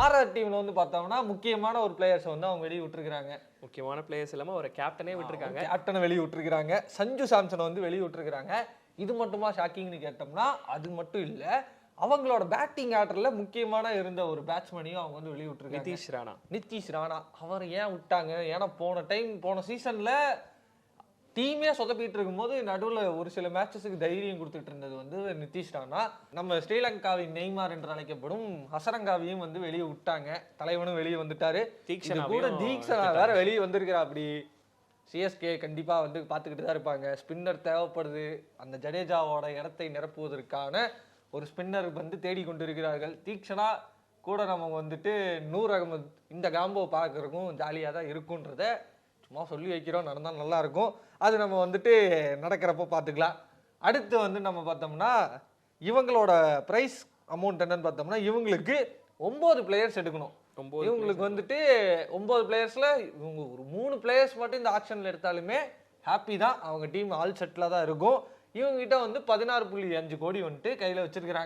RR டீம்ல வந்து பார்த்தோம்னா முக்கியமான ஒரு பிளேயர்ஸ் வந்து அவங்க வெளியே விட்டுருக்காங்க. முக்கியமான பிளேயர்ஸ் இல்லாம ஒரு கேப்டனே விட்டுருக்காங்க. கேப்டனை வெளியே விட்டுருக்காங்க. சஞ்சு சாம்சனை வந்து வெளியே விட்டுருக்காங்க. இது மட்டுமா ஷாக்கிங்னு கேட்டோம்னா அது மட்டும் இல்ல, அவங்களோட பேட்டிங் ஆர்டர்ல முக்கியமான இருந்த ஒரு பேட்ஸ்மேனையும் அவங்க வந்து வெளியே விட்டுருக்காங்க. நிதிஷ் ராணா அவர் ஏன் விட்டாங்க? ஏன்னா போன சீசன்ல டீமே சொதப்பிட்டு இருக்கும்போது நடுவில் ஒரு சில மேட்சஸுக்கு தைரியம் கொடுத்துட்டு இருந்தது வந்து நிதிஷ் ராணா. நம்ம ஸ்ரீலங்காவின் நெய்மார் என்று அழைக்கப்படும் ஹசரங்காவையும் வந்து வெளியே விட்டாங்க. தலைவனும் வெளியே வந்துட்டாரு. கூட தீக்ஷனா வேற வெளியே வந்திருக்கிறா. அப்படி சிஎஸ்கே கண்டிப்பா வந்து பார்த்துக்கிட்டு தான் இருப்பாங்க. ஸ்பின்னர் தேவைப்படுது. அந்த ஜடேஜாவோட இடத்தை நிரப்புவதற்கான ஒரு ஸ்பின்னர் வந்து தேடிக்கொண்டிருக்கிறார்கள். தீக்ஷனா கூட நம்ம வந்துட்டு நூர் அகமது இந்த காம்போ பார்க்கறதுக்கும் ஜாலியாக தான் இருக்குன்றத சும்மா சொல்லி வைக்கிறோம். நடந்தால் நல்லா இருக்கும். அது நம்ம வந்துட்டு நடக்கிறப்போ பார்த்துக்கலாம். அடுத்து வந்து நம்ம பார்த்தோம்னா இவங்களோட ப்ரைஸ் அமௌண்ட் என்னன்னு பார்த்தோம்னா இவங்களுக்கு 9 பிளேயர்ஸ் எடுக்கணும். இவங்களுக்கு வந்துட்டு 9 பிளேயர்ஸ்ல இவங்க ஒரு 3 பிளேயர்ஸ் மட்டும் இந்த ஆக்ஷன்ல எடுத்தாலுமே ஹாப்பி தான். அவங்க டீம் ஆல் செட்டில் தான் இருக்கும். இவங்க கிட்ட வந்து 16.5 கோடி வந்துட்டு கையில் வச்சிருக்கிறாங்க.